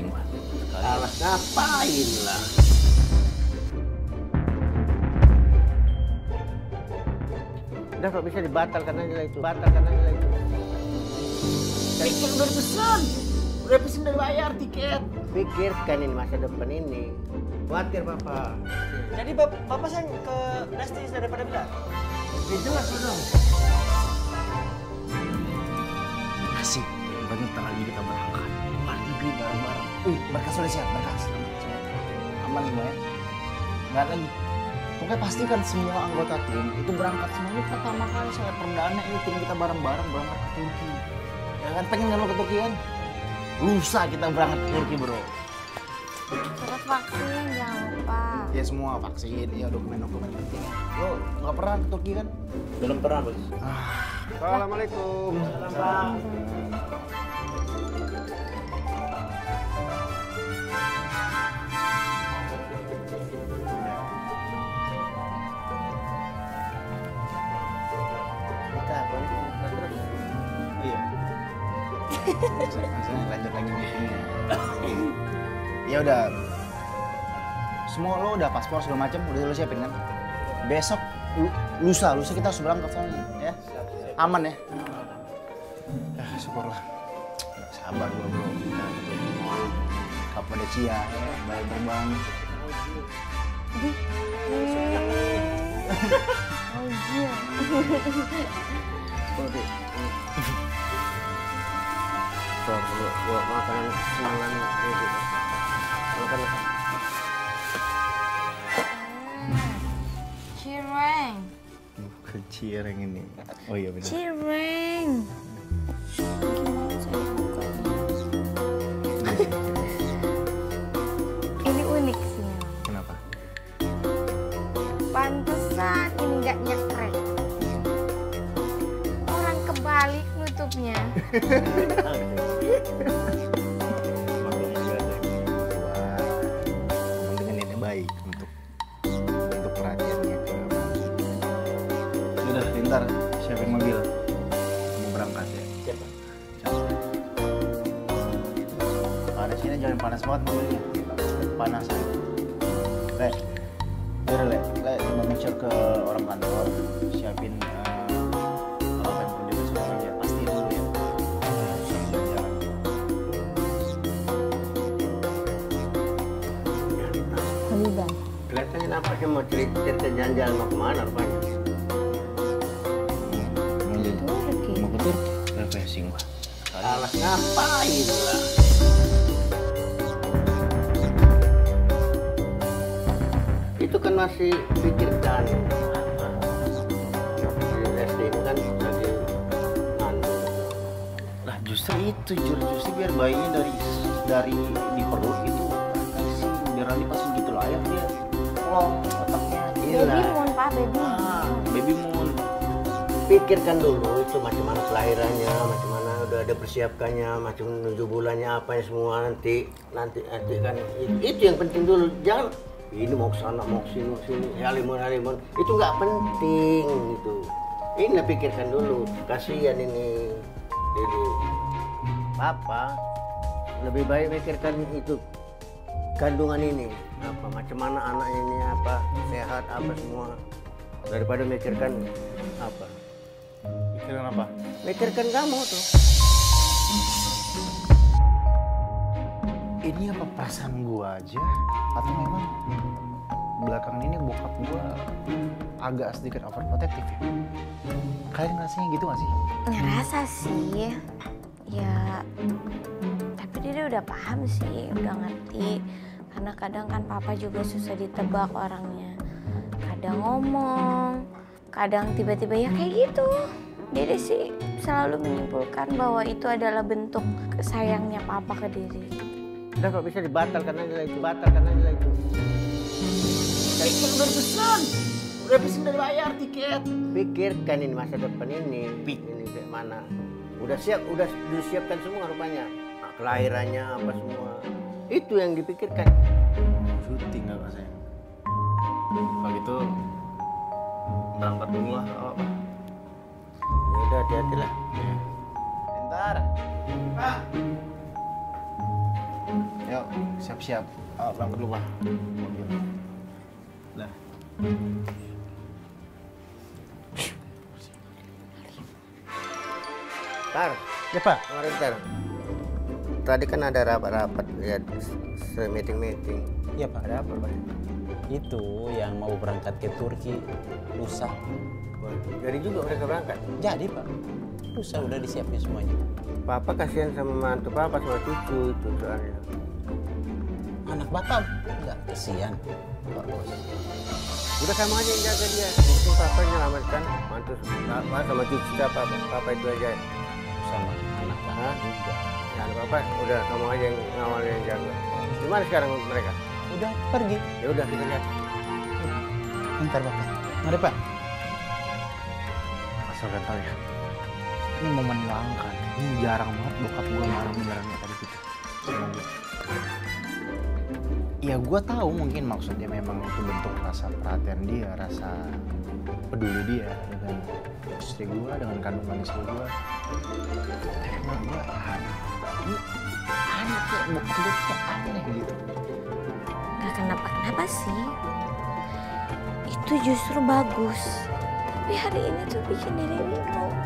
refreshing Pak. Alah, ngapain lah? Udah kok bisa dibatalkan aja itu. Batalkan aja itu. Tiket udah dipesan. Udah pesen udah bayar tiket. Pikirkan ini masa depan ini. Khawatir Papa. Jadi Bapak saya ke Prestige daripada bilang? Ya jelas dong. Asik, bentar lagi kita berangkat. Party dulu bareng-bareng. Wih, berkas sudah siap, berkas. Aman semua ya? Nggak lagi. Pokoknya pastikan semua anggota tim itu berangkat semua. Ini pertama kali saya perdana ini tim kita bareng-bareng berangkat ke Turki. Ya kan, pengen kan lo ke Turki kan? Lusa kita berangkat ke Turki bro. Surat vaksin jangan lupa. Ya semua vaksin, ya dokumen-dokumen penting. Lo nggak pernah ke Turki kan? Belum pernah, Bos. Assalamualaikum. Kita apa nih? Terus. Iya. Saya lanjut lagi meetingnya. Ya udah. Semua lo udah paspor segala macam udah lo siapin kan? Besok lusa kita harus berangkat soalnya ya. Aman ya? Syukurlah. Sabar gua bro. Kapolda baik terbang. Oh iya. Oke. Tuh, buat makanan kesenangan ini. Makan. Cireng. Bukan cireng ini. Oh iya benar. Cireng. Ini unik sih memang. Kenapa? Pantesan ini nggak nyekrek. Orang kebalik nutupnya. Mungkin ini baik untuk perhatiannya. Udah, ntar siapin mobil. Mau berangkat ya. Siapa? Panas ini jangan panas banget mobilnya. Panas. Udah le, coba make sure ke orang kantor siapin apa yang perlu dibesok aja. Pasti dulu ya. Sambil jalan. Haliban. Kelihatannya nampaknya mau cerita jalan-jalan mau kemana rupanya. Turki. Mau betul? Refreshing Pak. Alah, ngapain lah? Itu kan masih pikirkan apa? Si SD ini kan lagi ngandung. Lah justru itu justru biar bayinya dari di perut itu kasih biar nanti pas gitu layak dia plong otaknya. Baby moon pak, baby. Baby moon. Pikirkan dulu itu macam mana kelahirannya, macam mana udah ada persiapkannya, macam 7 bulannya apa ya semua nanti kan itu yang penting dulu. Jangan ini mau ke sana mau ke sini halimun itu nggak penting itu. Ini pikirkan dulu, kasihan ini Dede. Papa lebih baik pikirkan itu kandungan ini apa macam mana anaknya ini apa sehat apa semua daripada mikirkan apa. Pikiran apa? Mikirkan kamu tuh. Ini apa perasaan gua aja atau memang belakangan ini bokap gua agak sedikit overprotective ya? Kalian rasanya gitu gak sih? Ngerasa sih. Ya, tapi dia udah paham sih, udah ngerti. Karena kadang kan papa juga susah ditebak orangnya. Kadang ngomong, kadang tiba-tiba ya kayak gitu. Dede sih selalu menyimpulkan bahwa itu adalah bentuk sayangnya papa ke Dede. Udah kok bisa dibatalkan aja itu, batalkan aja itu. Tiket udah dipesan. Udah pesen udah bayar tiket. Pikirkan ini masa depan ini kayak mana. Udah disiapkan semua rupanya. Nah, kelahirannya apa semua. Itu yang dipikirkan. Syuting gak Pak sayang? Kalau gitu berangkat dulu lah apa? Ya udah hati-hati lah. Bentar. Pak. Yo. siap. Berangkat dulu Pak. Mobil. Nah. Tar, Ya Pak. kemarin Tar. Tadi kan ada rapat-rapat, lihat meeting-meeting. Iya Pak. Ada apa, Pak? Itu yang mau berangkat ke Turki lusa. Wah, jadi juga mereka berangkat. Jadi Pak, lusa udah disiapin semuanya. Papa kasihan sama mantu papa sama cucu itu soalnya. Anak Bapak enggak kesian Pak Bos. Udah sama aja yang jaga dia. Mungkin papa nyelamatkan mantu papa sama cucu siapa, papa itu aja. Sama anak Bapak juga. Ya, papa udah kamu aja yang ngawal yang jaga. Gimana sekarang mereka? Udah pergi. Ya udah kita lihat. Bentar Bapak. Mari Pak. Asal udah tahu ya. Ini momen langka. Ini jarang banget bokap gue marah beneran tadi gitu. Ya gue tahu mungkin maksudnya memang itu bentuk rasa perhatian dia, rasa peduli dia dengan istri gue, dengan kandungan istri gue. Emang gue ini anak ya, bokap gue tuh aneh gitu. Gak kenapa-kenapa sih. Itu justru bagus. Tapi hari ini tuh bikin diri bingung.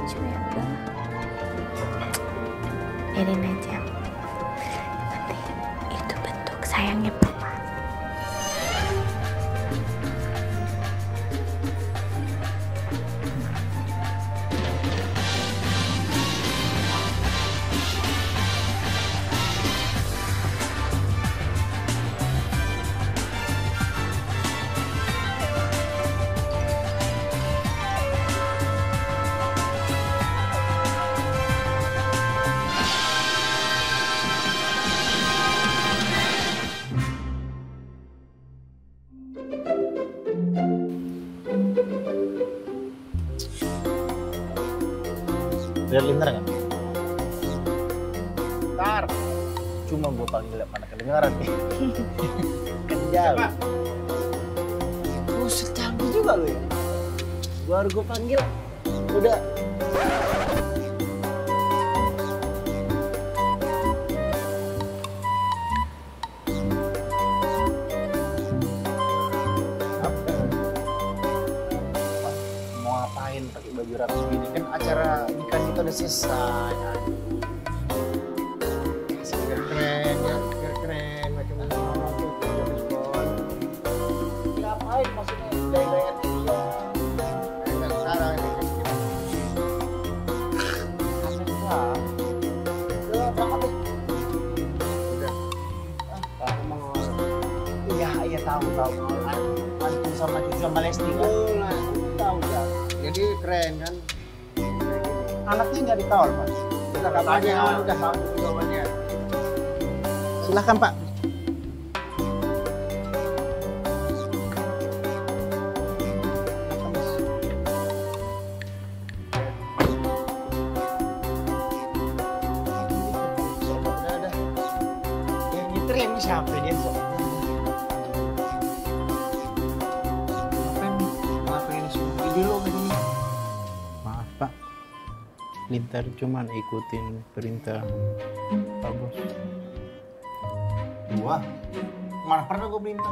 Cuma ya udah. Biarin aja. Nanti itu bentuk sayangnya papa. Lihat Lintar nggak? Ntar. Cuma gue panggil mana kedengaran nih. Kejam. Buset canggih juga lo ya. Baru gue panggil udah. Mau ngapain pakai baju rapi begini kan acara nikah kita udah selesai. Biar keren, ya. Biar keren macam orang tuh respon. Ngapain maksudnya gaya-gaya dia? Kayak sekarang ini. Aneh lah. Udah berangkat deh. Udah. Pak, iya tahu. Antum sama cucu sama Lesti kan? Tahu ya. Jadi keren kan? Anaknya nggak ditawar Pak. Kita kapannya udah tahu jawabannya. Silahkan Pak. Udah. Yang nyetir ini siapa dia Sob? Ngapain semua dulu ke sini? Maaf Pak. Lintar cuman ikutin perintah Pak Bos. Gua? Mana pernah gua perintah?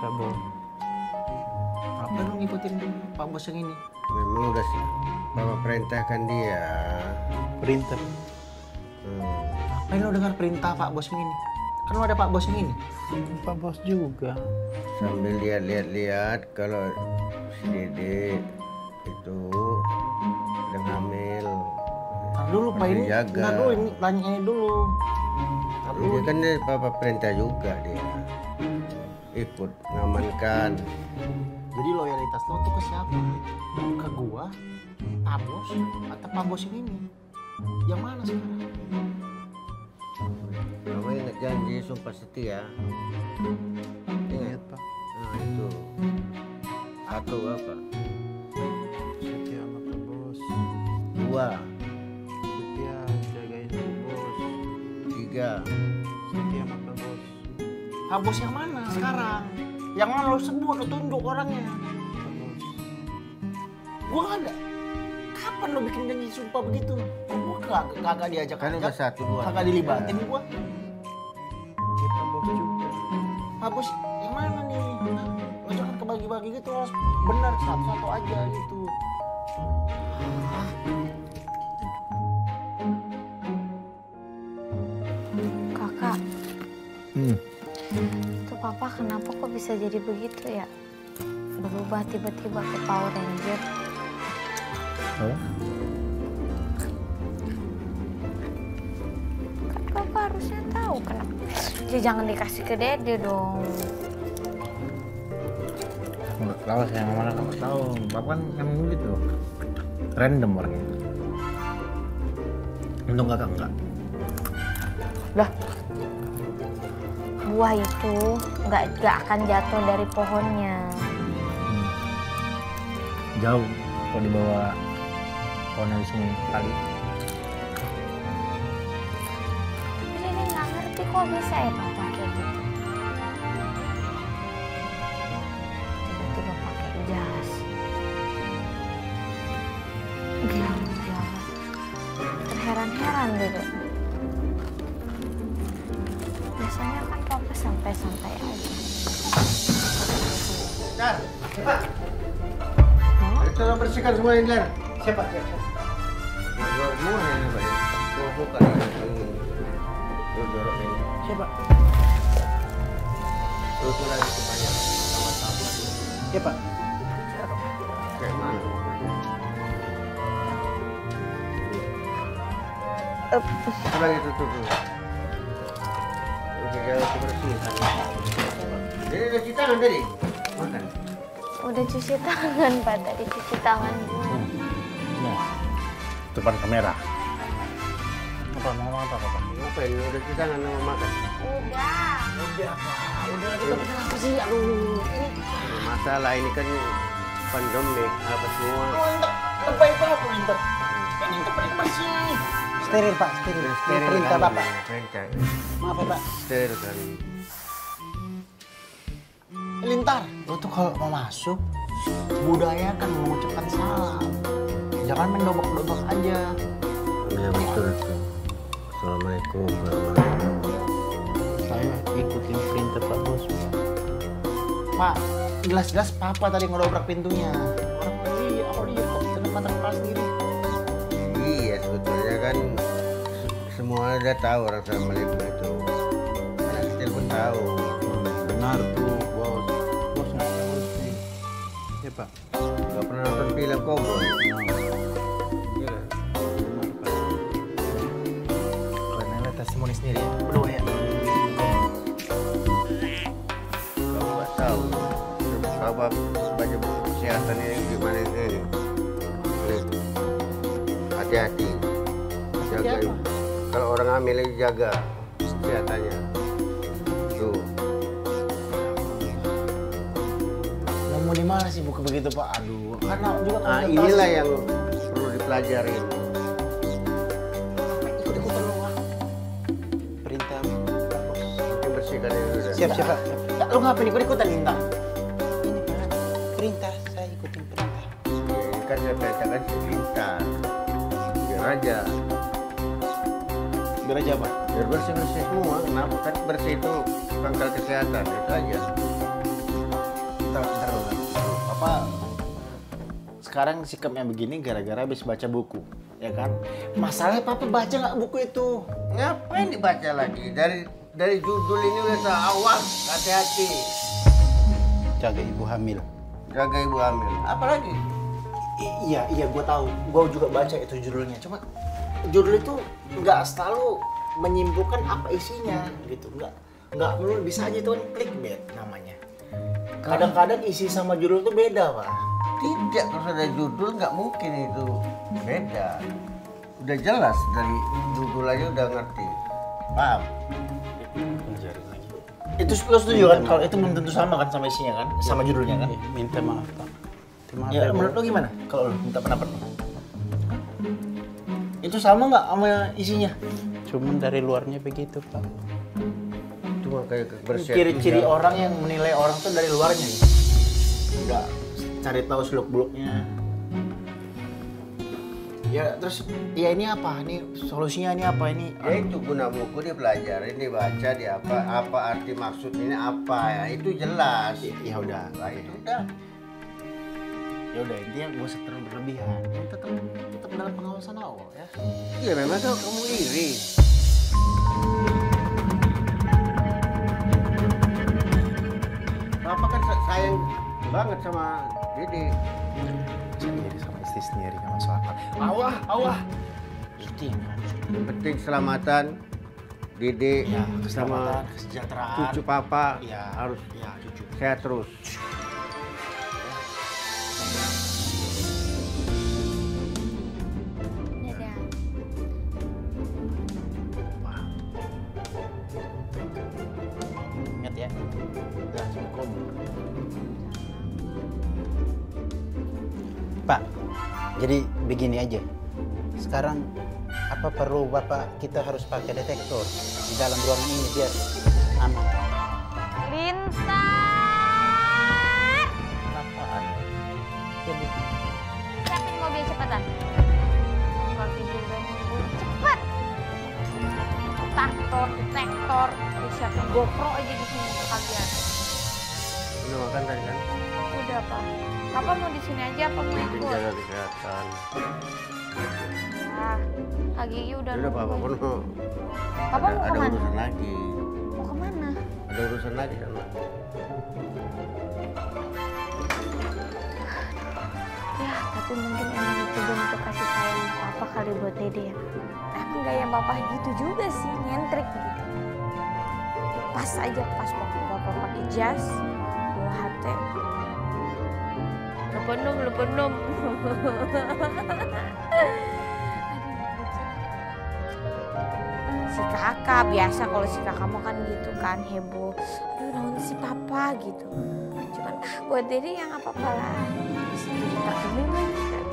Pak Bos. Apa lu ngikutin Pak Bos yang ini? Memang udah sih. Bapak perintahkan dia. Perintah. Ngapain lu dengar perintah Pak Bos yang ini? Kan lu ada Pak Bos yang ini. Pak Bos juga. Sambil lihat-lihat kalau si Dede itu sedang hamil. Ntar dulu Pak ini. Jaga. Ntar dulu ini tanyain dulu. Ntar dulu. Dia kan Bapak perintah juga dia. Ikut ngamankan. Jadi loyalitas lo tuh ke siapa? Ke gua, Pak Bos, atau Pak Bos yang ini? Yang mana sekarang? Kamu ingat janji sumpah setia? Ingat Pak. Nah itu. Satu apa? Setia sama Pak Bos. Dua. Setia jagain Pak Bos. Tiga. Setia sama Pak Bos. Pak Bos yang mana sekarang? Yang mana lo sebut, lo tunjuk orangnya? Pak Bos. Gua nggak ada. Kapan lo bikin janji sumpah begitu? Gua kagak diajak Kan udah ajak, satu dua. kagak dilibatin gua. Pak Bos yang mana nih? Nggak jangan kebagi-bagi gitu, harus benar satu-satu aja gitu. Kakak, itu papa kenapa kok bisa jadi begitu ya? Berubah tiba-tiba ke Power Ranger. Oh? Kan papa harusnya tahu kenapa. Ya jangan dikasih ke dede dong. Nggak tahu saya mana kamu tahu. Bapak kan emang gitu. Random orangnya. Untung kakak enggak. Lah, buah itu nggak akan jatuh dari pohonnya. Jauh kalau dibawa pohonnya di sini kali. Tapi ini nggak ngerti kok bisa ya papa kayak gitu. Tiba-tiba pakai jas. Gila. Terheran-heran gitu. Biasanya kan papa santai-santai aja. Dar, Pak. Tolong bersihkan semua ini, Dar. Siapa? Semua ini, Pak. Tuh, bukan ini. Tuh, dorong ini. Siapa? Tuh, lagi sebanyak sama-sama. Siapa? Kayak mana? Apa lagi tutup dulu? Udah jauh bersihkan. Jadi udah cuci tangan tadi? Makan. Udah cuci tangan Pak, tadi cuci tangan dulu. Nah, depan kamera. Apa mau apa Pak? Ngapain? Udah cuci tangan mau makan? Udah. Udah kita apa sih? Aduh, ini Masalah ini kan pandemik apa semua. lebay banget lu Inter. Kan Inter paling bersih. Steril Pak, steril. Steril Perintah kan, Bapak. perintah. Maaf ya Pak. Steril kan. Lintar, lo tuh kalau mau masuk budayakan mengucapkan salam. Jangan main dobak-dobak aja. Ya betul tuh. Assalamualaikum warahmatullahi. Saya ikutin perintah Pak Bos. Pak, jelas-jelas Papa tadi ngedobrak pintunya. Orang lagi, aku lihat kok dengan mata kepala sendiri. Iya sebetulnya kan semua udah tahu orang Assalamualaikum itu. Anak kecil pun tahu. Benar tuh, Bos. Bos nggak tahu sih. Ya Pak. Gak pernah nonton film koboi. Iya. Kalian lihat testimoni sendiri ya. Berdua ya. Kamu nggak tahu. Bapak sebagai kesehatan ini gimana ini? Hati-hati. Jaga. apa? Kalau orang hamil itu jaga kesehatannya. Tuh. Mau di mana sih buku begitu Pak? Aduh, karena juga Nah inilah yang perlu dipelajari. ikut-ikutan lu Pak. Perintah Pak Bos. Mungkin bersihkan ini dulu. Siap, siap Pak. Ya, lu ngapain ikut-ikutan Intan? Ini Pak. Perintah, saya ikutin perintah. Ini kan saya perintahkan si pintar. Biar aja. Biar aja Pak. Biar bersih-bersih semua. Kenapa? Kan bersih itu pangkal kesehatan. Itu aja. Bentar dulu. Papa sekarang sikapnya begini gara-gara habis baca buku, ya kan? Masalahnya Papa baca nggak buku itu? Ngapain dibaca lagi? Dari judul ini udah tahu. Awas, hati-hati. Jaga ibu hamil. Jaga ibu hamil. Apalagi? Iya, gue tahu. Gue juga baca itu judulnya. Cuma judul itu nggak selalu menyimpulkan apa isinya, gitu. Nggak melulu bisa aja itu kan clickbait namanya. Kadang-kadang isi sama judul itu beda, Pak. Tidak, kalau ada judul nggak mungkin itu beda. Udah jelas dari judul aja udah ngerti. Paham? Itu lo setuju kan? Kalau itu belum tentu sama kan sama isinya kan? Sama judulnya kan? Minta maaf Pak. Maaf Ya, Bu. menurut lo gimana? Kalau lo minta pendapat lo? Itu sama nggak sama isinya? Cuman dari luarnya begitu Pak. Cuma kayak kebersihan. Ciri-ciri orang yang menilai orang tuh dari luarnya nih. Nggak cari tahu seluk beluknya. Ya terus ya ini apa? Ini solusinya ini apa ini? Ya itu guna buku dia belajar, ini baca dia apa arti maksud ini apa ya itu jelas. Ya udah. Nah, itu udah. Ya udah intinya gak usah terlalu berlebihan. Ya, tetap dalam pengawasan awal ya. Iya memang kamu iri. Papa kan sayang banget sama Dede. Sendiri sama istri sendiri nggak masuk akal. Awah. Itu yang Penting keselamatan Dede ya, sama keselamatan, kesejahteraan. cucu Papa Ya, harus ya cucu. sehat terus. Dadah. Wah. Ingat ya. Assalamualaikum. Pak, jadi begini aja. Sekarang apa perlu Bapak kita harus pakai detektor di dalam ruangan ini biar aman? Lintar. Apaan? Jadi Siapin mobil cepetan. Kalau tidur udah nunggu cepet. Detektor, detektor. Siapin GoPro aja di sini sekalian. Udah makan tadi kan? Udah Pak. Papa mau di sini aja apa mau ikut? Jaga kesehatan. Ya, Kak Gigi udah Udah Papa nungguin. pun Papa mau ada kemana? urusan lagi. Mau kemana? Ada urusan lagi sama. Ya, tapi mungkin emang itu bentuk kasih sayang Papa kali buat Dede ya. Emang gaya Papa gitu juga sih, nyentrik gitu. Pas aja pas waktu Papa pakai jas, bawa HT. Lepenom. Si kakak biasa kalau si kakak mah kan gitu kan heboh. Aduh naon si Papa gitu. Cuman buat Dede yang apa-apa lah. Bisa jadi terkemim lagi kan.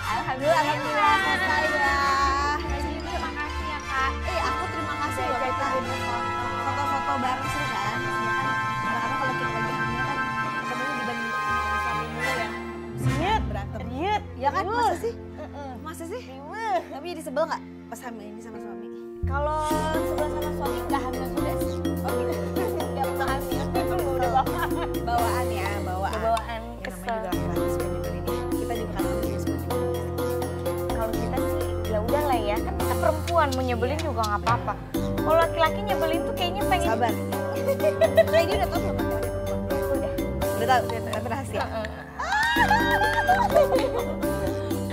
Alhamdulillah selesai ya. Terima kasih ya kak. Aku terima kasih loh kita foto-foto bareng seru kan. Maksudnya kan kadang-kadang kalau kita lagi hamil kan ketemunya dibanding sama suami mulu ya. Senyut berantem. Senyut. Ya kan masa sih? Masa sih? Tapi jadi sebel nggak pas hamil ini sama suami? Kalau sebel sama suami nggak hamil sudah sih. Oh gitu. Nggak pernah hamil. Udah bawaan. Bawaan ya, bawaan. Bawaan Ya, kesel. namanya juga laki-laki suka nyebelin ya. Kita juga kan hamil seperti itu. Kalau kita sih ya udah lah ya kan kita perempuan mau nyebelin juga nggak apa-apa. Kalau laki-laki nyebelin tuh kayaknya pengen Sabar. Nah ini udah tau belum laki-laki perempuan? udah. Udah tau, udah rahasia.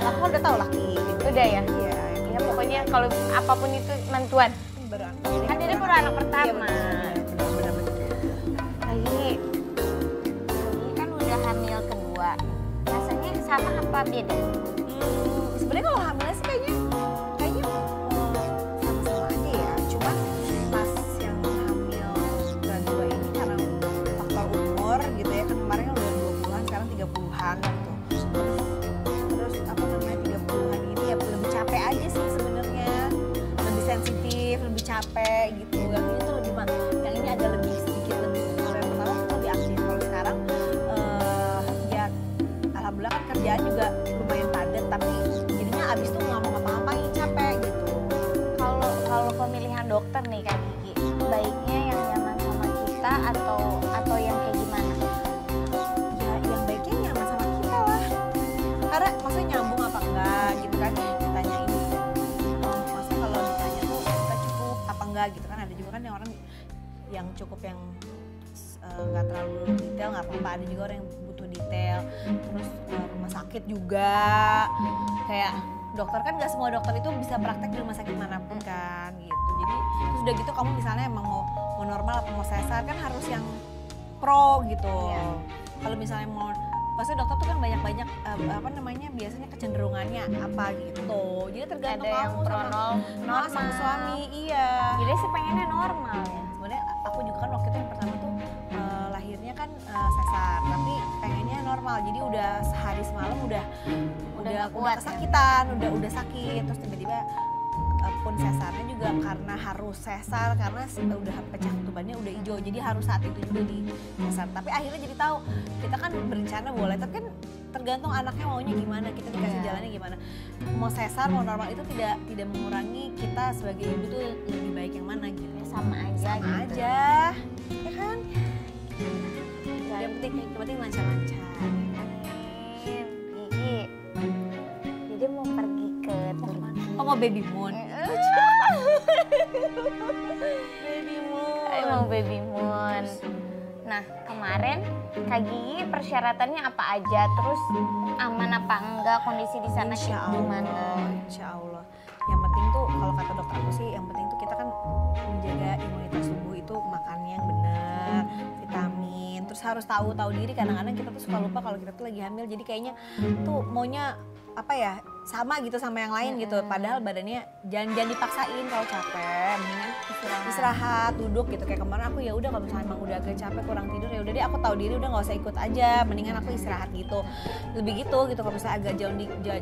Aku udah tau laki. Udah ya. Iya. Ya pokoknya kalau apapun itu mantuan. Baru Kan dia baru anak pertama. Benar-benar. Lagi kan udah hamil kedua. Rasanya sama apa beda? Sebenarnya kalau hamilnya sih kayaknya sama-sama aja ya. Cuma pas yang hamil kedua ini karena faktor umur gitu ya kan kemarin kan udah 20-an sekarang 30-an gitu. Terus apa namanya 30-an ini ya lebih capek aja sih sebenarnya. Lebih sensitif, lebih capek gitu. Yang ini tuh lebih yang ini ada lebih sedikit lebih kalau yang pertama tuh lebih aktif. Kalau sekarang ya alhamdulillah kan kerjaan juga lumayan padat tapi jadinya abis tuh nggak mau ngapa-ngapain capek gitu. Kalau pemilihan dokter nih Kak Gigi, baiknya yang nyaman sama kita atau yang kayak gimana? Ya yang baiknya nyaman sama kita lah. Karena maksudnya nyambung apa enggak gitu kan ditanya ini. Maksudnya kalau ditanya tuh kita cukup apa enggak gitu kan ada juga kan yang orang yang cukup yang nggak terlalu detail nggak apa-apa ada juga orang yang butuh detail terus rumah sakit juga kayak dokter kan nggak semua dokter itu bisa praktek di rumah sakit manapun kan gitu jadi terus udah gitu kamu misalnya emang mau normal atau mau sesar kan harus yang pro gitu kalau misalnya mau maksudnya dokter tuh kan banyak apa namanya biasanya kecenderungannya apa gitu jadi tergantung Ada yang kamu pro normal. sama suami iya Jadi sih pengennya normal ya. sebenarnya aku juga kan waktu itu yang pertama tuh lahirnya kan sesar tapi pengennya normal jadi udah sehari semalam udah nggak kuat ya? kesakitan udah sakit terus tiba-tiba pun sesarnya juga juga karena harus sesar karena udah pecah tubannya udah hijau, jadi harus saat itu juga di sesar. Tapi akhirnya jadi tahu kita kan berencana boleh, tapi kan tergantung anaknya maunya gimana, kita dikasih jalannya gimana. Mau sesar mau normal itu tidak mengurangi kita sebagai ibu tuh lebih baik yang mana gitu. Sama aja Sama gitu. aja, ya kan? Yang penting lancar-lancar. Gigi, jadi mau pergi ke Turki. Oh mau baby moon? Baby moon. Emang baby moon. Nah kemarin Kak Gigi persyaratannya apa aja? Terus aman apa enggak kondisi di sana Insya kayak gimana? Insya Allah. Yang penting tuh kalau kata dokter aku sih, yang penting tuh kita kan menjaga imunitas tubuh itu makannya yang benar, vitamin. Terus harus tahu diri. Kadang-kadang kita tuh suka lupa kalau kita tuh lagi hamil. Jadi kayaknya tuh maunya apa ya sama gitu sama yang lain gitu. Padahal badannya jangan dipaksain kalau capek. Mendingan istirahat, duduk gitu. Kayak kemarin aku ya udah kalau misalnya emang udah agak capek kurang tidur ya udah deh aku tahu diri udah nggak usah ikut aja. Mendingan aku istirahat gitu. Lebih gitu kalau misalnya agak jauh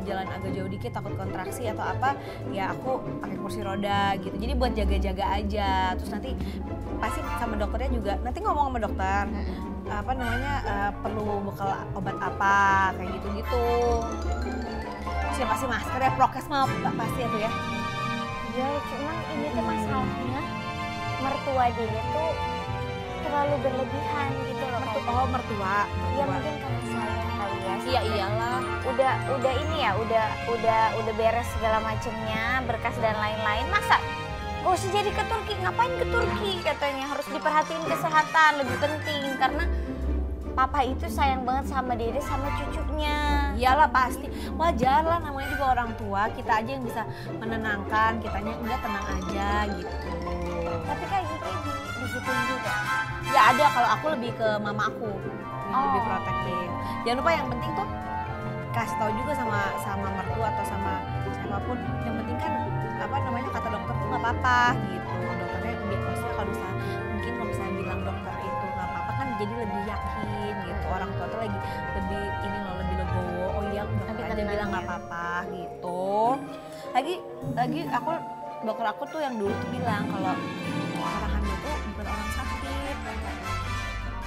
jalan agak jauh dikit takut kontraksi atau apa ya aku pakai kursi roda gitu. Jadi buat jaga-jaga aja. Terus nanti pasti sama dokternya juga nanti ngomong sama dokter apa namanya perlu bekal obat apa kayak gitu-gitu. Terus ya pasti masker ya, prokes mah pasti itu ya. Ya cuman ini tuh masalahnya mertua dia tuh terlalu berlebihan gitu loh. Oh mertua. Ya mungkin karena sayang kali ya. Iya iyalah. Udah ini ya, udah beres segala macemnya, berkas dan lain-lain. Masa gak usah jadi ke Turki, ngapain ke Turki katanya, harus diperhatiin kesehatan, lebih penting karena papa itu sayang banget sama diri sama cucunya. Iyalah pasti, wajar lah namanya juga orang tua, kita aja yang bisa menenangkan, kitanya enggak tenang aja gitu. Tapi kayak gitu digituin juga. Ya ada, kalau aku lebih ke mama aku, yang lebih protektif. Jangan lupa yang penting tuh kasih tahu juga sama mertua atau sama siapapun, yang penting kan apa namanya kata dokter tuh nggak apa-apa gitu. Dokternya biasanya kalau bisa mungkin kalau misalnya bilang dokter itu nggak apa-apa kan jadi lebih yakin gitu. Orang tua tuh lagi lebih ini loh lebih legowo. Oh iya dokter aja bilang nggak apa-apa gitu. Lagi dokter aku tuh yang dulu tuh bilang kalau orang hamil tuh bukan orang sakit.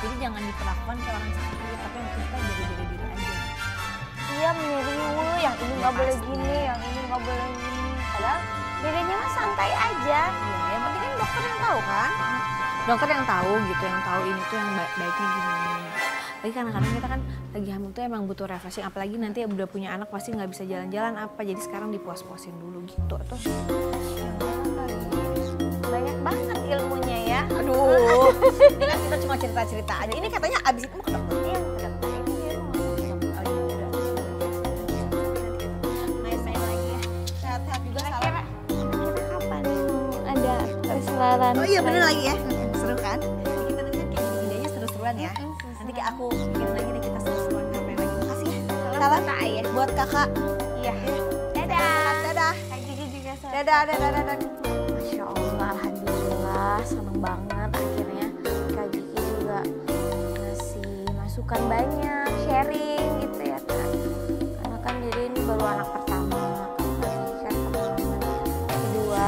Jadi jangan diperlakukan kayak orang sakit, tapi yang kita jaga-jaga diri aja. Iya menyeriu, yang ini nggak boleh gini, yang ini nggak boleh gini. Padahal dirinya mah santai aja. Iya, yang penting kan dokter yang tahu kan. Dokter yang tahu gitu, yang tahu ini tuh yang baiknya gimana. Tapi kadang-kadang kita kan lagi hamil tuh emang butuh refreshing, apalagi nanti udah punya anak pasti nggak bisa jalan-jalan apa. Jadi sekarang dipuas-puasin dulu gitu. Tuh. Banyak banget ilmunya ya. Aduh, ini kan kita cuma cerita-cerita aja. Ini katanya abis itu mau ke dokter. Iya, ke dokter ini dia Main-main lagi ya. Sehat-sehat juga salam. kira kapan ada restoran. Oh iya bener lagi ya. Seru kan? Kita nanti kan kayak gini-gini aja seru-seruan ya. Nanti kayak aku bikin lagi nih kita seru-seruan ngapain lagi. Makasih ya. Salam buat kakak. Iya. Dadah. Dadah. Kak Gigi juga salam. Dadah. Masya Allah, alhamdulillah, seneng banget akhirnya Kak Gigi juga ngasih masukan banyak, sharing gitu ya Kak. Karena kan diri ini baru anak pertama, Kak Gigi kan pengalaman kedua,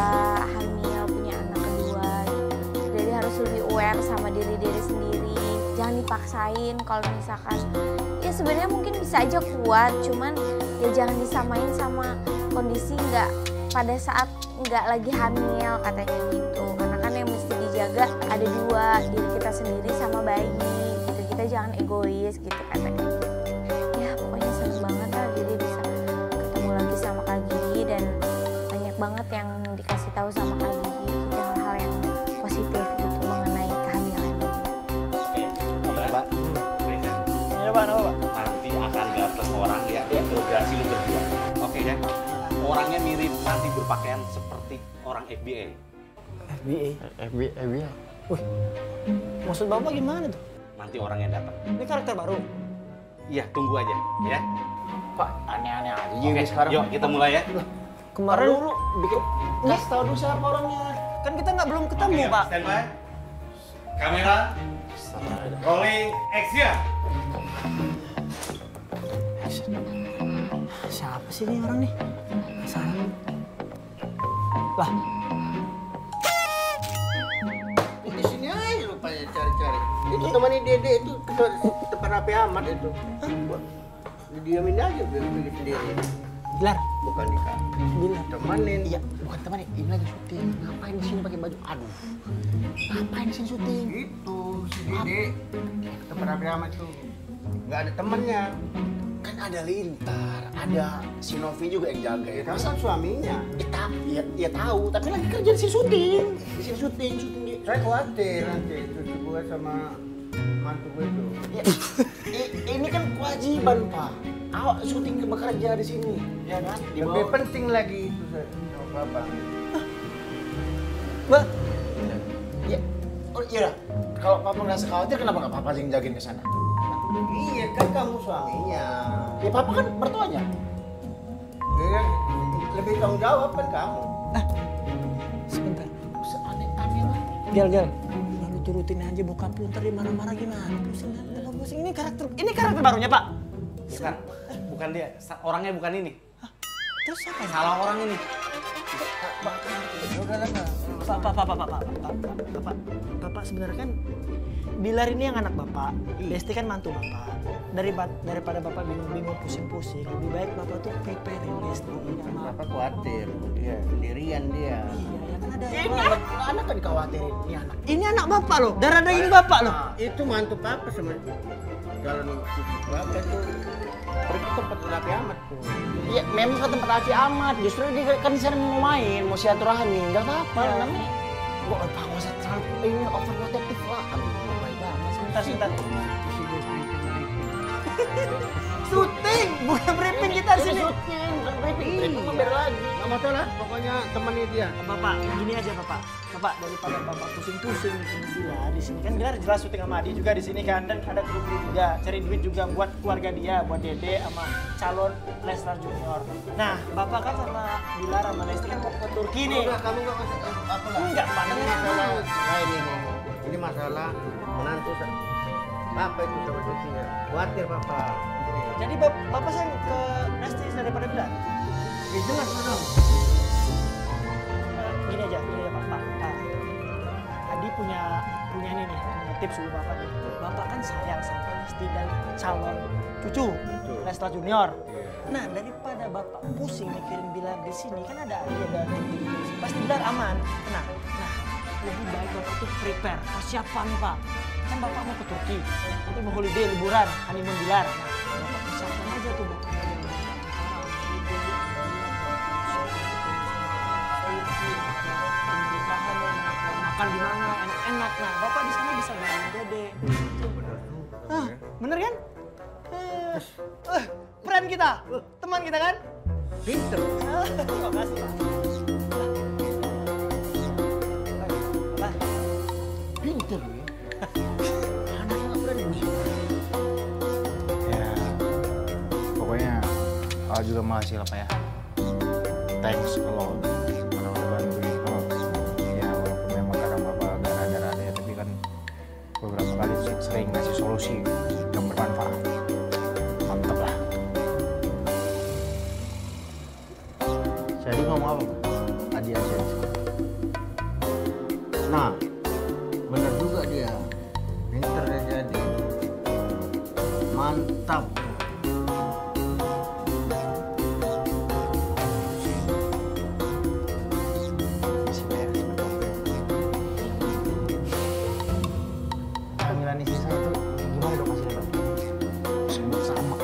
hamil, punya anak kedua gitu. Jadi harus lebih aware sama diri sendiri, jangan dipaksain kalau misalkan ya sebenarnya mungkin bisa aja kuat, cuman ya jangan disamain sama kondisi nggak pada saat nggak lagi hamil katanya gitu. Karena kan yang mesti dijaga ada dua, diri kita sendiri sama bayi gitu. Kita jangan egois gitu katanya gitu. Ya pokoknya seneng banget lah jadi bisa ketemu lagi sama Kak Gigi dan banyak banget yang dikasih tahu sama Kak Gigi gitu, hal-hal yang positif gitu mengenai kehamilan. Pak. Ya Pak, apa Pak? Nanti akan datang orang yang interogasi lu berdua. Oke ya? Orangnya mirip, nanti berpakaian seperti orang FBI. FBI. Wih, maksud Bapak gimana tuh? Nanti orang yang datang. Ini karakter baru. Iya, tunggu aja ya. Pak, aneh-aneh aja Oke, juga sekarang. yuk kita mulai ya. Kemarin Dulu bikin kasih tahu dulu siapa orangnya. kan kita nggak belum ketemu Oke, Pak. Standby. Kamera. Rolling action. Siapa sih ini orang nih? Penasaran. Lah, Di sini aja rupanya cari-cari. Itu temannya Dede itu tempat rapi amat itu. Didiamin aja biar pilih sendiri. Bilar. Bukan dikasih. Bilar. Temanin. Iya, bukan teman ini lagi syuting. Ngapain di sini pakai baju? Aduh. Ngapain di sini syuting? Itu si Dede tempat rapi amat tuh. Nggak ada temennya. Kan ada Lintar, ada si Novi juga yang jaga ya. Kamu kan suaminya. Ya tahu, tapi lagi kerja di sini syuting. Di sini syuting dia. Saya khawatir nanti cucu gue sama mantu gue itu. Ya, ini kan kewajiban, Pak. Awak syuting bekerja di sini, ya kan? Di Lebih bawah. penting lagi itu sama Bapak. Bah, Ya, oh iya dah. Kalau Papa ngerasa khawatir, kenapa nggak Papa yang jagain ke sana? Iya kan kamu suaminya. Ya Papa kan mertuanya. Ya, lebih tanggung jawab kan kamu. sebentar. Aneh-aneh lah. Gel. Lalu turutin aja bokap lu, ntar dia marah-marah gimana? Pusing. Ini karakter barunya, Pak. Bukan dia, orangnya bukan ini. Terus siapa? Salah orang ini. Bapak sebenarnya kan Bilar ini yang anak Bapak, Lesti kan mantu Bapak. Daripada Bapak bingung-bingung pusing-pusing, lebih baik Bapak tuh preparein Lesti sama Bapak khawatir, dia sendirian dia. Iya, ya kan ada Ini anak kan dikhawatirin, ini anak. Ini anak Bapak loh, darah daging Bapak loh. Nah, itu mantu Papa sama calon cucu Bapak tuh pergi tempat rapi amat tuh. Ya memang ke tempat Aci amat, justru dia kan di sana mau main, mau silaturahmi, nggak apa-apa namanya. Gua Pak nggak usah terlalu ini overprotective lah. Aduh, baik banget. Sebentar. Syuting, bukan briefing kita di sini. Syuting, bukan briefing, briefing mah beda lagi. Nggak masalah, pokoknya temannya dia. Bapak, gini aja Bapak. Bapak daripada Bapak pusing-pusing bikin Bilar di sini kan Bilar jelas syuting sama Adi juga di sini kan, dan ada kru juga, cari duit juga buat keluarga dia, buat Dede sama calon Lesnar Junior. Nah, Bapak kan sama Bilar sama Lesti kan mau ke Turki nih. Udah, kamu nggak usah apa lah. Enggak, Pak. Ini masalah. Nah, ini masalah menantu Bapak itu sama cucunya. Khawatir Bapak. Jadi Bapak sayang ke Lesti daripada Bilar. Ya jelas dong. Gini aja Pak. Adi punya ini nih, punya tips dulu Bapak nih. Bapak kan sayang sama Lesti dan calon cucu Lesnar Junior. Nah, daripada Bapak pusing mikirin Bilar di sini, kan ada Adi, ada Dede. Pasti Bilar aman. Nah, lebih baik Bapak tuh prepare, persiapan Pak. Kan Bapak mau ke Turki, nanti mau holiday, liburan, honeymoon Bilar. Nah, Bapak persiapkan aja tuh Bapak. Makan di mana enak-enak. Nah, Bapak di sana bisa ngomongin Dede. Bener kan? Friend kita, teman kita kan? Pinter. Terima kasih Pak. Pak, Pinter ya. Anaknya nggak berani musik. Ya, pokoknya Al juga makasih lah Pak ya. Thanks kalau udah bantuin. Ya walaupun memang kadang Bapak agak rada-rada ya, tapi kan beberapa kali sering ngasih solusi yang bermanfaat. Mantap lah. Jadi ngomong apa? Adi aja. Nah, bener juga dia. Pinter dia jadi. Mantap. Panggilan istri saya itu gimana dok hasilnya dok? Semua sama.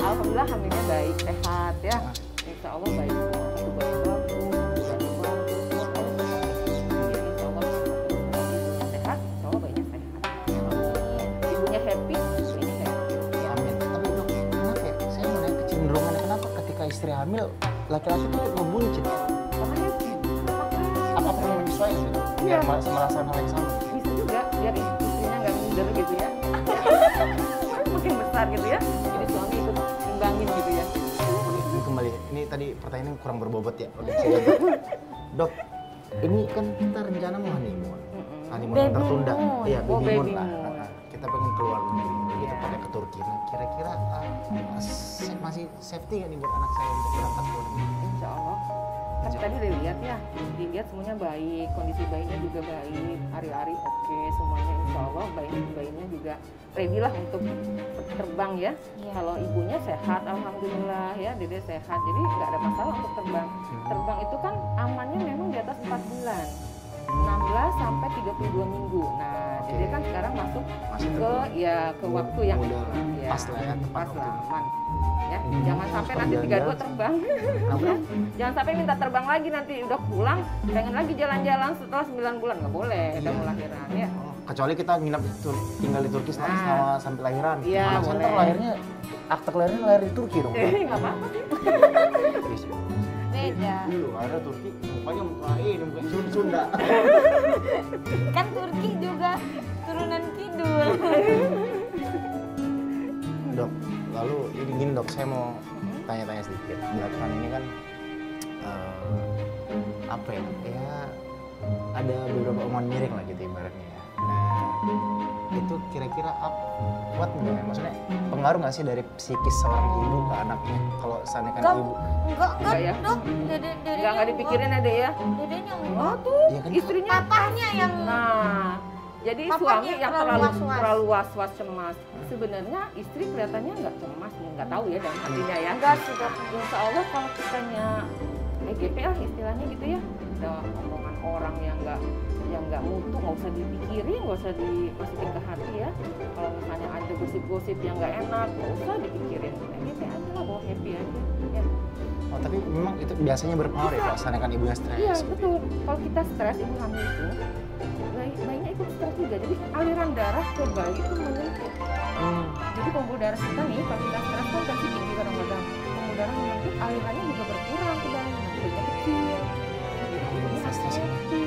Alhamdulillah hamilnya baik, sehat ya. Insya Allah baik. Tubuhnya bagus, bulannya bagus, semua kalau insya Allah sehat, insya Allah bayinya sehat. Ibunya happy, ini happy. Ya. Amin. Tapi dok, kenapa ya? Saya mau nanya kecenderungannya kenapa ketika istri hamil laki-laki itu ngebuncit? Karena happy. Apa perlu menyesuaikan gitu? Iya. Biar merasakan hal yang sama. Bisa juga biar istrinya nggak minder gitu ya. Makin besar gitu ya. Jadi suami ikut imbangin gitu ya. Ini kembali, ini tadi pertanyaannya kurang berbobot ya. Udah, saya dok, ini kan kita rencana mau honeymoon. Honeymoon yang Baby tertunda. moon. Iya, Oh, baby moon baby lah. moon. Kita pengen keluar negeri, kita pada ke Turki. Nah, kira-kira masih safety nggak nih buat anak saya untuk berangkat ke luar negeri? Insya Allah. Kan Tadi udah lihat ya, dilihat semuanya baik, kondisi bayinya juga baik, hari-hari oke, semuanya insya Allah bayinya juga ready lah untuk terbang ya. Kalau ibunya sehat, alhamdulillah ya, dede sehat, jadi nggak ada masalah untuk terbang. Terbang itu kan amannya memang di atas 4 bulan. 16 sampai 32 minggu. Nah, jadi kan sekarang masuk ke waktu yang pas lah ya, pas lah, aman. Ya, jangan sampai nanti 32 terbang. Jangan sampai minta terbang lagi nanti udah pulang, pengen lagi jalan-jalan setelah 9 bulan nggak boleh, udah mau lahiran ya. Kecuali kita nginap tinggal di Turki selama sampai lahiran. Iya, boleh. Lahirnya akte kelahirannya lahir di Turki dong. Nggak apa-apa sih. Beda. Ada Turki, mukanya mukanya Sunda. Kan Turki juga turunan kidul. Dok, lalu ini gini dok, saya mau tanya-tanya sedikit. Belakangan ini kan apa ya? Ya ada beberapa omongan miring lah gitu ibaratnya ya. Nah, itu kira-kira kuat nggak ya? Maksudnya pengaruh nggak sih dari psikis seorang ibu ke anaknya? Kalau seandainya kan ibu Enggak ya? dok. Nggak dipikirin ada ya? Dedenya enggak. Tuh, Iya kan? istrinya Papahnya yang Nah, jadi Papanya suami yang was-was. terlalu was-was cemas. Sebenarnya istri kelihatannya nggak cemas, nggak tahu ya dalam hatinya ya. enggak sih dok. Insya Allah kalau kitanya EGP lah istilahnya gitu ya, ada omongan orang yang nggak mutu, nggak usah dipikirin, nggak usah dimasukin ke hati ya. Kalau misalnya ada gosip-gosip yang nggak enak, nggak usah dipikirin. EGP aja lah, bawa happy aja. Ya. Oh, tapi memang itu biasanya berpengaruh ya, Pak, seandainya kan ibunya stres. Iya betul. Kalau kita stres, ibu hamil itu bayinya ikut stres juga. Jadi aliran darah ke bayi itu menyempit. Jadi pembuluh darah kita nih, kalau kita stres kan tensi tinggi kadang-kadang. Pembuluh darah menyempit, alirannya juga berkurang ke bayi. Nanti bayinya kecil. Jadi ibunya Stres ya? happy.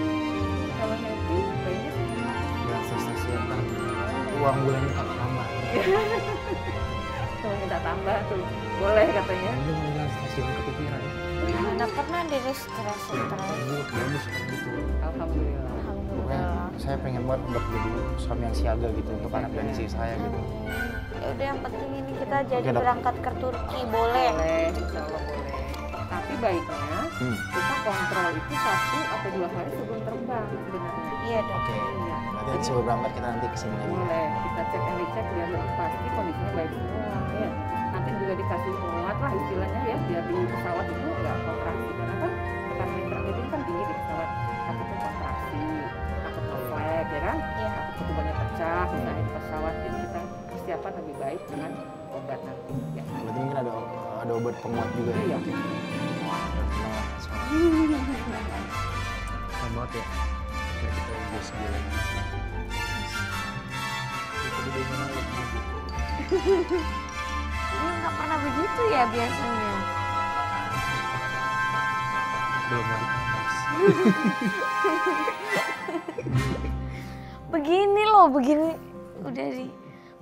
Kalau happy, bayinya sehat. Ya, stres ya, ntar uang bulannya tak tambah. Tuh minta tambah tuh, boleh katanya. Ini mau bilang stres dengan kepikiran. Mana pernah dari stres. Bagus gitu. Alhamdulillah. Pokoknya saya pengen banget untuk jadi suami yang siaga gitu untuk anak dan istri saya gitu. Ya udah yang penting ini kita jadi Oke, Dok. berangkat ke Turki boleh. Boleh, insya Allah boleh. Tapi baiknya kita kontrol itu 1 atau 2 hari sebelum terbang sebenarnya. Iya dok. Oke. Iya. Nanti sebelum berangkat kita nanti kesini lagi. Boleh, kita cek and dicek biar lebih pasti kondisinya baik semua ya. Nanti juga dikasih penguat lah istilahnya ya, biar di pesawat itu nggak kontraksi. Karena kan tekanan nitrogen kan tinggi di pesawat, takutnya kontraksi, takut ngeflag ya kan, takut ketubannya pecah misalnya di pesawat. Jadi kita persiapan lebih baik dengan obat nanti ya. Berarti mungkin ada obat penguat juga. Iya. Selamat ya. Oke, kita udah sejalan. Ini nggak pernah begitu ya biasanya. Belum mau dipanas. Begini loh, begini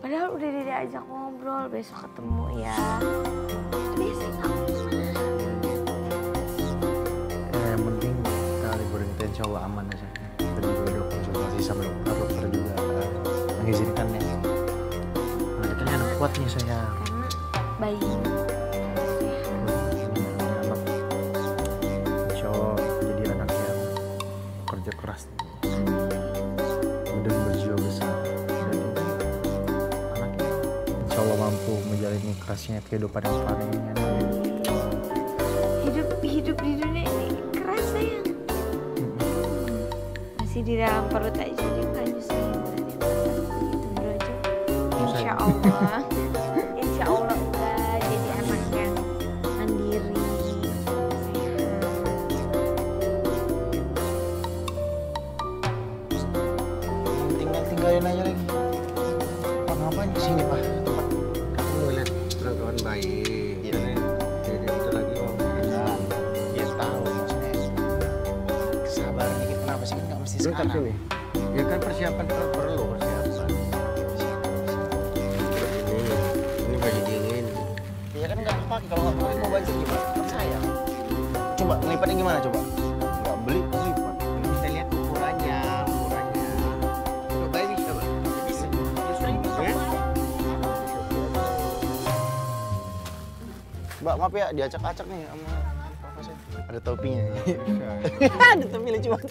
padahal udah diajak ngobrol, besok ketemu ya. Biasa nggak Yang penting kita liburan kita insya Allah aman aja. Kita juga udah konsultasi sama dokter juga mengizinkan ya. Nanti kan anak kuat nih saya. karena bayi Anak insya Allah jadi anak yang kerja keras, kemudian berjiwa besar dan anaknya insya Allah mampu menjalani kerasnya kehidupan yang paling enak. hidup di dunia ini keras sayang. Masih di dalam perut aja dia nggak nyusahin berarti gitu bro aja. Insya Allah udah jadi anak yang mandiri, Tinggalin aja lagi. Pak ngapain kesini Pak? Tempat Aku mau lihat perkembangan bayi. Jadi itu lagi Nah, ya tahu maksudnya kesabaran dikit kenapa sih kan nggak mesti Bentar sekarang. sini. Ya kan persiapan perlu persiapan. Ini baju dingin. Ya kan nggak kepake kalau nggak pakai mau banjir gimana? Kan sayang. Coba ngelipatnya gimana coba? Nggak beli lipat. Kita lihat ukurannya. Untuk bayi bisa Pak? Bisa. Justru ini bisa. Ya? Mbak maaf ya diacak-acak nih sama papa saya. Ada topinya. Ada tuh milih cuma.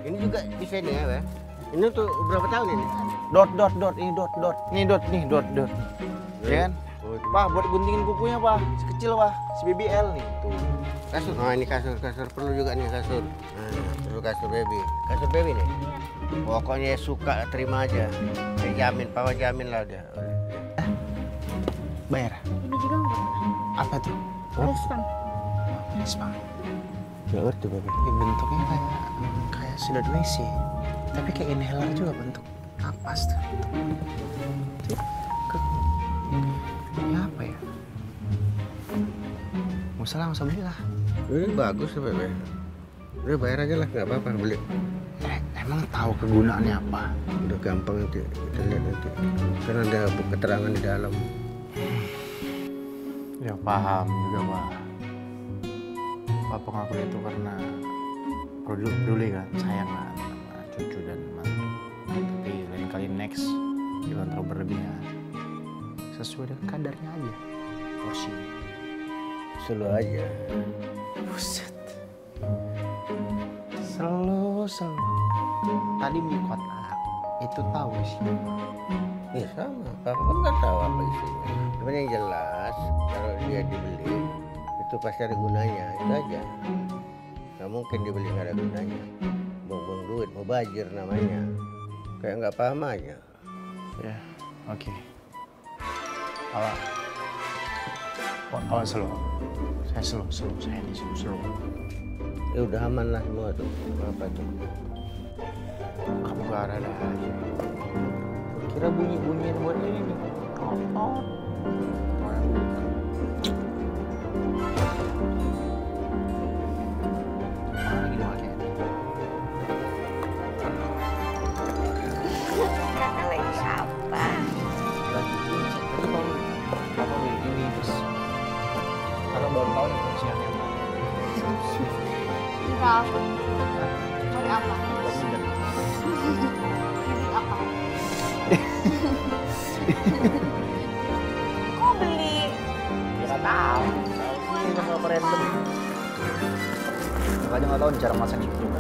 Ini juga bisa nih ya. Ini tuh berapa tahun ini? Dot, ini dot. Nih dot. Ya kan? Pak, buat guntingin kukunya, Pak. Si kecil, Pak. Si BBL nih. Tuh. Kasur. Oh, ini kasur perlu juga nih kasur. Perlu kasur baby. Kasur baby nih. Pokoknya suka terima aja. Saya jamin, Papa jamin lah udah. Bayar. Ini juga enggak. Apa tuh? Respon. Spam. Gak ngerti baby. Bentuknya kayak sedot WC. Tapi kayak inhaler juga bentuk napas tuh. Ini apa ya? Nggak usah beli lah. Ini bagus tuh baby. Udah bayar aja lah, nggak apa-apa beli. Emang tahu kegunaannya apa? Udah gampang nanti kita lihat nanti. Kan ada keterangan di dalam. Ya paham juga Pak. Papa ngelakuin itu karena peduli kan, sayang kan sama cucu dan mantu. Tapi lain kali next jangan terlalu berlebihan. Sesuai dengan kadarnya aja, porsi. Selalu aja. Buset. Selalu. Tadi mie kotak itu tahu isinya. Iya sama, Papa kan nggak tahu apa isinya. Cuman yang jelas kalau dia dibeli itu pasti ada gunanya, itu aja. Nggak mungkin dibeli nggak ada gunanya. Buang-buang duit, mau bajir namanya. Kayak nggak paham aja. Ya, oke. Awal slow. Saya slow. Saya ini slow. Ya udah aman lah semua tuh. Apa tuh? Kamu gak ada aja. Kira bunyi-bunyiin buat ini nih. Oh. Mana lagi dipakai? Kakak lagi apa? Lagi ini. Tapi kalau Papa beli ini terus karena baru tahu nih fungsinya apa. Enggak. Cari apa? Beli apa? Kok beli? Ya tahu. Ini kan apa random. Makanya nggak tahu cara masak itu juga.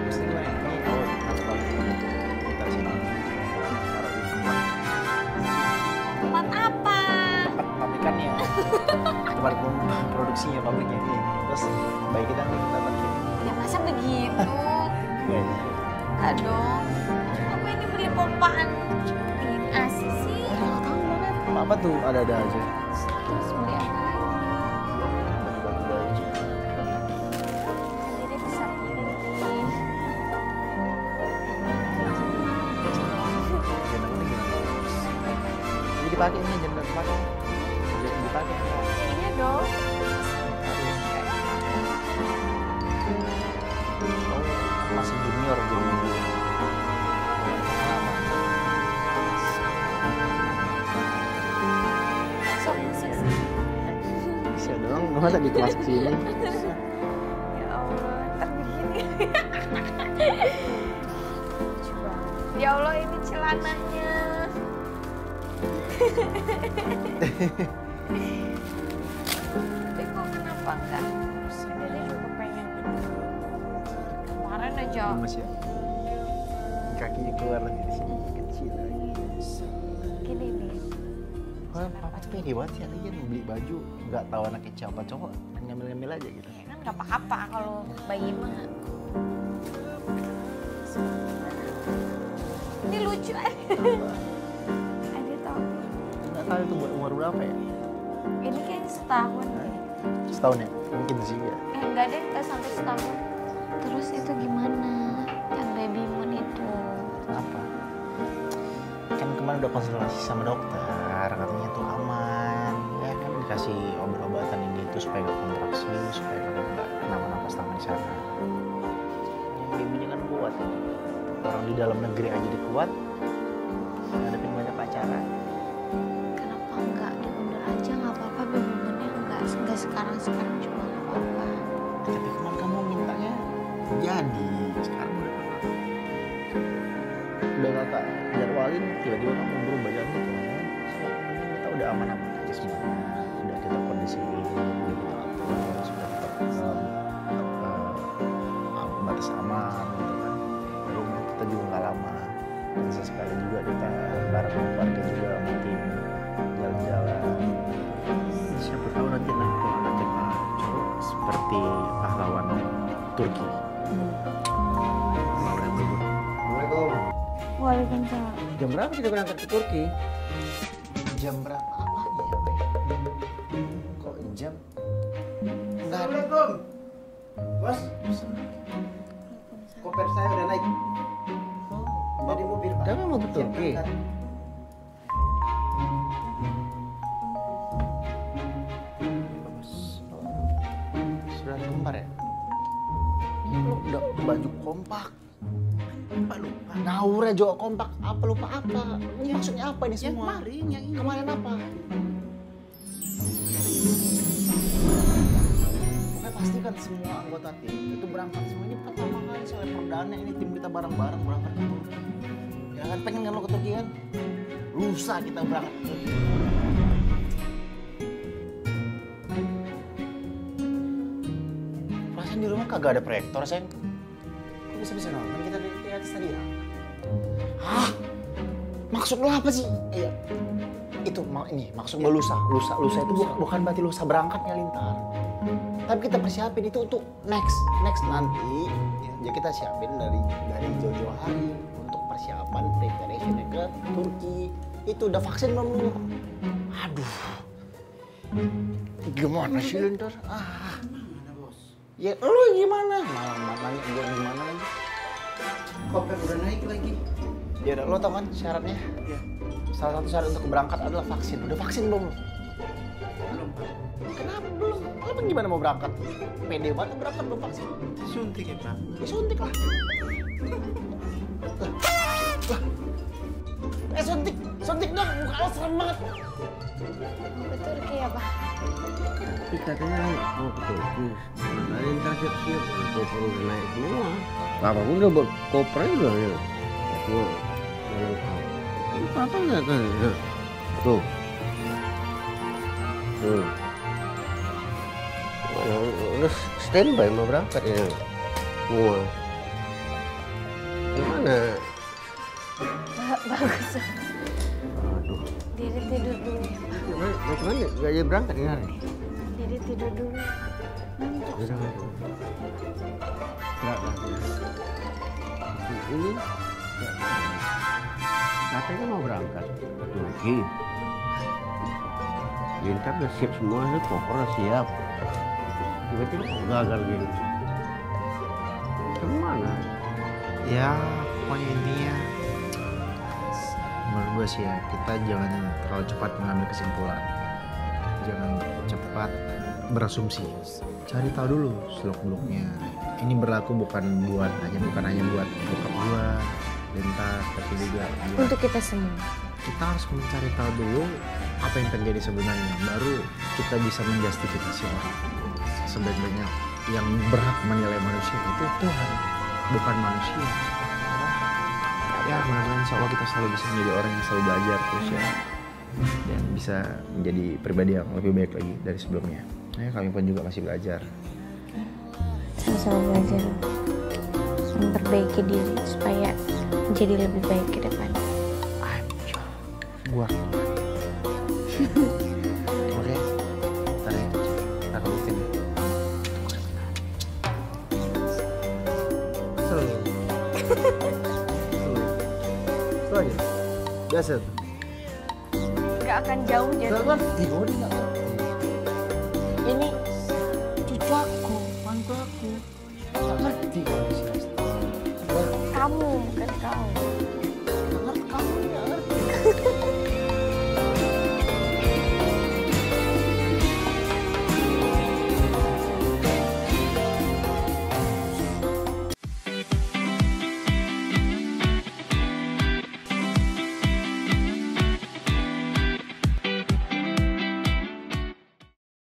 Pasti gimana ya? Ini tahu nanti kalau kita sini taruh di Tempat apa? tempat pabrikannya, tempat produksinya pabriknya ini. Terus baik kita dapat Ya masa begitu? Aduh, apa ini beli pompaan ini asli sih? apa tuh ada aja. Terus beli apa lagi? Baju-baju. Jadi bisa pilih. Ini dipakai ini jangan dipakai. Dipakai. Iya dong. Masih junior jadi. Sok sih. Bisa dong, masa di kelas sini. Ya Allah, ntar begini. Ya Allah, ini celananya. Tapi kok kenapa enggak? Sebenarnya juga pengen. Kemarin aja. Mas ya. Kakinya keluar lagi di sini kecil lagi. Gini nih. Wah, papa tuh pede banget ya, lagi mau beli baju nggak tahu anaknya siapa cowok, ngambil-ngambil aja gitu. Ya kan nggak apa-apa kalau bayi mah. Ini lucu aja. Ada topi. Nggak tahu itu buat umur berapa ya? Ini kayaknya setahun. Setahun ya? Mungkin sih ya. Enggak deh, nggak sampai setahun. Terus itu gimana? Yang baby moon itu? Apa? Kan kemarin udah konsultasi sama dokter, katanya tuh aman. Ya kan dikasih obat-obatan ini itu supaya nggak kontraksi, supaya nggak kenapa-napa selama di sana. Babynya kan kuat. Orang di dalam negeri aja dikuat, ngadepin banyak pacaran. Kenapa enggak diundur aja? Nggak apa-apa baby moonnya enggak sekarang juga nggak apa-apa. Tapi kemarin kamu mintanya jadi, sekarang udah kakak jadwalin, tiba-tiba kamu berubah jam gitu kan? udah aman-aman aja semuanya, udah kita kondisiin, udah kita atur supaya tetap dalam batas aman gitu kan. Belum kita juga nggak lama, dan sesekali juga kita bareng keluarga juga mungkin jalan-jalan. Siapa tahu nanti kalau anak kita cowok seperti pahlawan Turki. Pahlawan yang berguna. Assalamualaikum. Waalaikumsalam. Jam berapa kita berangkat ke Turki? Jam berapa apanya ya, Pak? Kok jam? Enggak ada. Assalamualaikum. Bos, koper saya udah naik. Dari mobil, Pak. Kamu mau ke Turki? Sudah kembar ya? Lu udah baju kompak. Lupa. Ngawur aja kompak. Apa lupa apa? Ini maksudnya apa ini semua? Kemarin yang ini. Kemarin apa? Pokoknya pastikan semua anggota tim itu berangkat semua. Ini pertama kali soalnya perdana ini tim kita bareng-bareng berangkat ke Turki. Ya kan pengen kan lo ke Turki kan? Lusa kita berangkat ke Turki. Perasaan di rumah kagak ada proyektor, sayang. Kok bisa-bisa nonton kita di atas tadi ya? Hah? Maksud lo apa sih? Iya. Itu ini maksud gue lusa itu bukan berarti lusa berangkatnya Lintar. Tapi kita persiapin itu untuk next nanti ya kita siapin dari jauh-jauh hari untuk persiapan preparationnya ke Turki. Itu udah vaksin belum lu? Aduh, gimana sih Lintar? Mana, Bos? Ya lu gimana? Malah nanya gue gimana lagi? Koper udah naik lagi. Ya udah, lo tau kan syaratnya? Iya. Salah satu syarat untuk berangkat adalah vaksin. Udah vaksin belum? Belum, Pak. Kenapa belum? Lo gimana mau berangkat? Pede banget berangkat belum vaksin? Suntik ya, Pak. Ya suntik lah. Suntik dong, muka lo serem banget. Ke Turki ya, Pak? Tapi katanya mau ke Turki. Ada yang siap-siap. Koper udah naik semua. Papa pun udah buat kopernya udah ya. Tuh. Papa nggak kan? Tuh. Udah standby mau berangkat ya. Semua. Gimana? Bagus. Aduh. Diri tidur dulu ya, Pak. Gimana? Gak jadi berangkat ini hari? Diri tidur dulu. Udah. Enggak. Ini katanya mau berangkat ke Turki. Lintar udah siap semua, koper udah siap. Tiba-tiba kok gagal gini. Kemana? Ya pokoknya intinya menurut gue sih ya, kita jangan terlalu cepat mengambil kesimpulan, jangan cepat berasumsi, cari tahu dulu seluk-beluknya. Ini berlaku bukan hanya buat bokap gua, Lintar, tapi juga buat Untuk kita semua. kita harus mencari tahu dulu apa yang terjadi sebenarnya, baru kita bisa menjustifikasi orang. Sebenarnya yang berhak menilai manusia itu Tuhan, bukan manusia. Ya mudah-mudahan insya Allah kita selalu bisa menjadi orang yang selalu belajar terus ya, dan bisa menjadi pribadi yang lebih baik lagi dari sebelumnya. Kami pun juga masih belajar. Sama-sama belajar memperbaiki diri supaya menjadi lebih baik ke depan. Gua oke, ntar ya, kita kelutin. Selalu aja. Biasa tuh. Gak akan jauh Selalu jadi. kan? Digori nggak tuh? Ini cucu aku, mantu aku. Gak ngerti kalau di sini. Kamu bukan kau.